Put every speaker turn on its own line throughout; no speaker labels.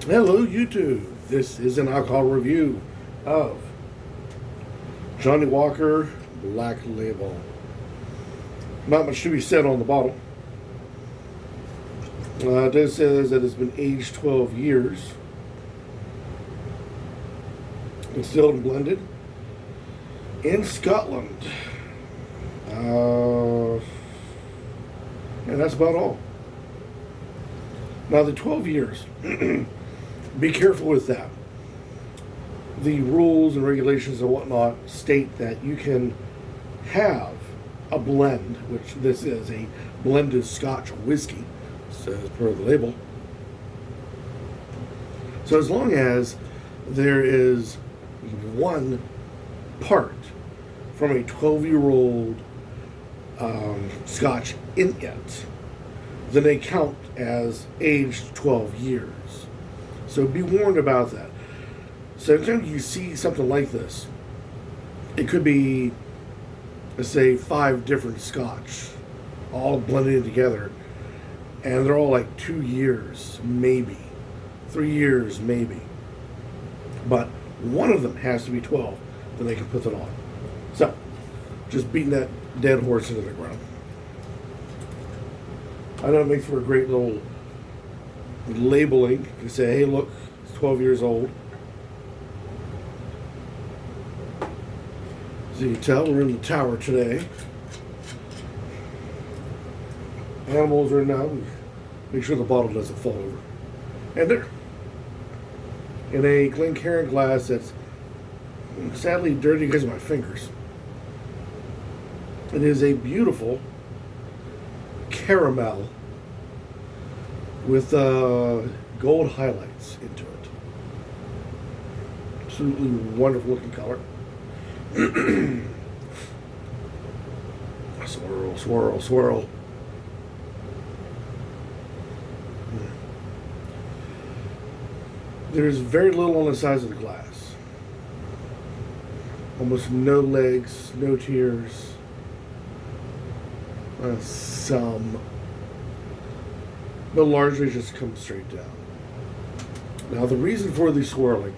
Hello, YouTube. This is an alcohol review of Johnnie Walker Black Label. Not much to be said on the bottle. It does says that it's been aged 12 years. Distilled and blended in Scotland. And that's about all. Now, the 12 years, be careful with that. The rules and regulations and whatnot state that you can have a blend, which this is a blended Scotch whiskey, says per the label. So as long as there is one part from a 12-year-old Scotch in it, then they count as aged 12 years. So be warned about that. So anytime you see something like this, it could be, let's say, 5 different Scotch all blended in together, and they're all like 2 years, maybe 3 years, maybe. But one of them has to be 12, then they can put it on. So, just beating that dead horse into the ground. I know it makes for a great little labeling. You can say, hey, look, it's 12 years old. As you can tell, we're in the tower today. Animals are now. Make sure the bottle doesn't fall over. And there. In a Glencairn glass that's sadly dirty because of my fingers. It is a beautiful caramel with gold highlights into it. Absolutely wonderful looking color. Swirl, swirl, swirl. There's very little on the sides of the glass. Almost no legs, no tears. Some, but largely just comes straight down. Now the reason for the swirling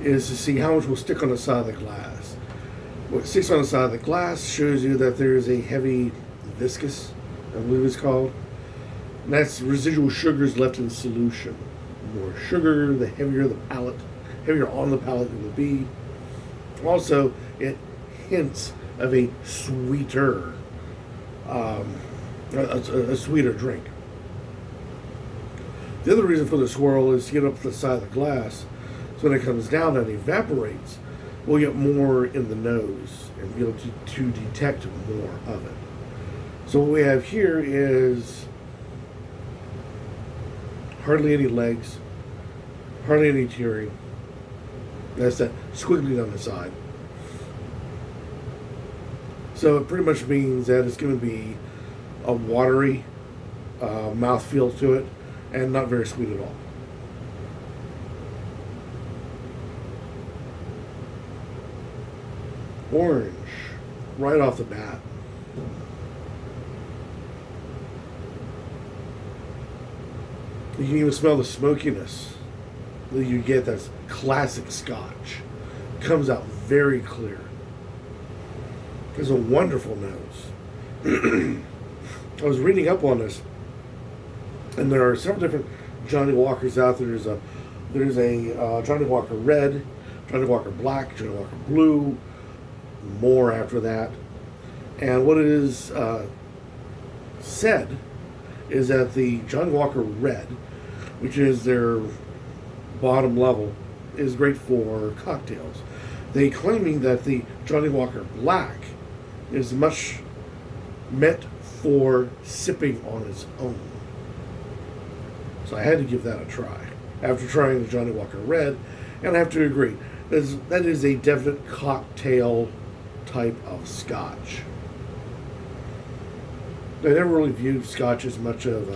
is to see how much will stick on the side of the glass. What sticks on the side of the glass shows you that there is a heavy viscous, I believe it's called. And that's residual sugars left in solution. The more sugar, the heavier the palate, heavier on the palate it will be. Also, it hints of a sweeter a sweeter drink. The other reason for the swirl is to get up the side of the glass, so when it comes down and evaporates, we'll get more in the nose and be able to detect more of it. So what we have here is hardly any legs, hardly any tearing. That's that squiggly down the side. So it pretty much means that it's going to be a watery mouthfeel to it and not very sweet at all. Orange, right off the bat. You can even smell the smokiness that you get. That's classic Scotch. Comes out very clear. It's a wonderful nose. I was reading up on this, and there are several different Johnnie Walkers out there. There's a Johnnie Walker Red, Johnnie Walker Black, Johnnie Walker Blue, more after that. And what it is said is that the Johnnie Walker Red, which is their bottom level, is great for cocktails. They claiming that the Johnnie Walker Black is much meant for sipping on its own. So I had to give that a try after trying the Johnnie Walker Red, and I have to agree, that is a definite cocktail type of Scotch. I never really viewed Scotch as much of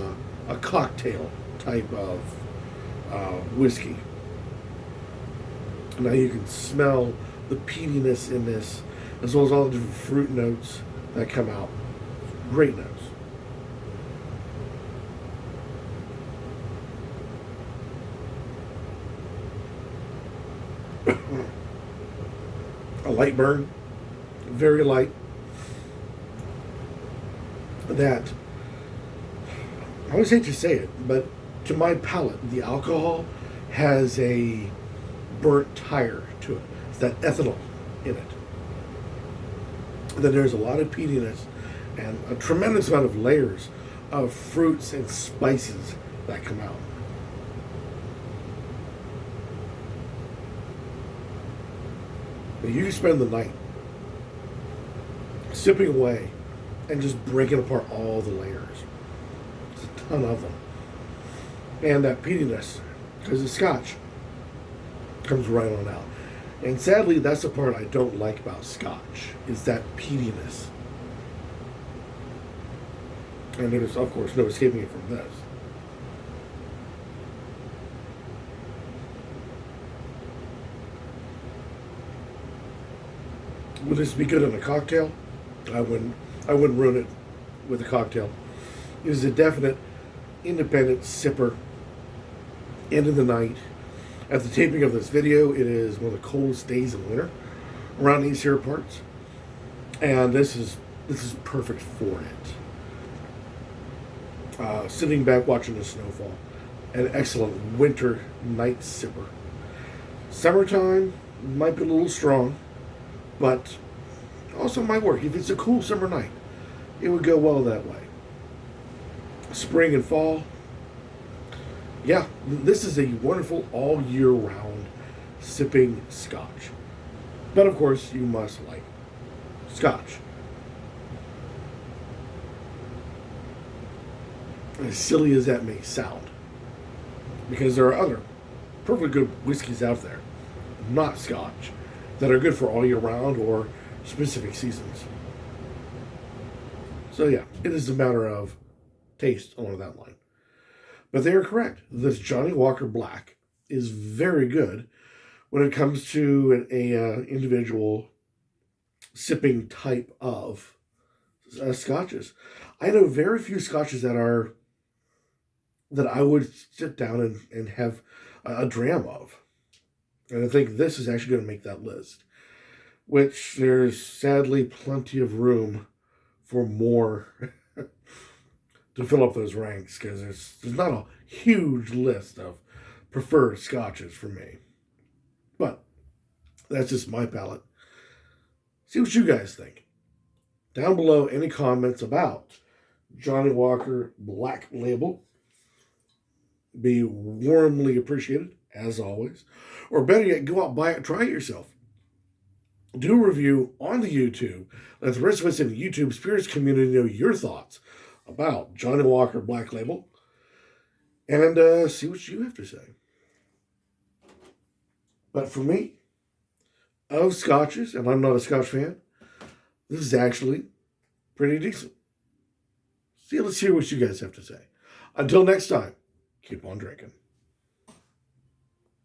a cocktail type of whiskey. Now you can smell the peatiness in this, as well as all the different fruit notes that come out. Great notes. A light burn, very light. That, I always hate to say it, but to my palate, the alcohol has a burnt tire to it. It's that ethanol in it. Then there's a lot of peatiness and a tremendous amount of layers of fruits and spices that come out. But you can spend the night sipping away and just breaking apart all the layers. There's a ton of them. And that peatiness, because the Scotch comes right on out. And sadly, that's the part I don't like about Scotch, is that peatiness. And there's, of course, no escaping it from this. Would this be good in a cocktail? I wouldn't ruin it with a cocktail. It is a definite independent sipper. End of the night. At the taping of this video, it is one of the coldest days in winter around these here parts, and this is perfect for it. Sitting back watching the snowfall, an excellent winter night sipper. Summertime might be a little strong, but also might work. If it's a cool summer night, it would go well that way. Spring and fall, yeah, this is a wonderful all year round sipping Scotch. But of course, you must like Scotch. As silly as that may sound, because there are other perfectly good whiskeys out there, not Scotch, that are good for all year round or specific seasons. So yeah, it is a matter of taste along that line. But they are correct. This Johnnie Walker Black is very good when it comes to an individual sipping type of scotches. I know very few scotches that I would sit down and have a dram of. And I think this is actually going to make that list, which there's sadly plenty of room for more to fill up those ranks, because there's not a huge list of preferred scotches for me. But that's just my palate. See what you guys think. Down below, any comments about Johnnie Walker Black Label be warmly appreciated, as always. Or better yet, go out, buy it, try it yourself. Do a review on the YouTube. Let the rest of us in the YouTube spirits community know your thoughts about Johnnie Walker Black Label, and see what you have to say. But for me, of scotches, and I'm not a Scotch fan, this is actually pretty decent. See, let's hear what you guys have to say. Until next time, keep on drinking.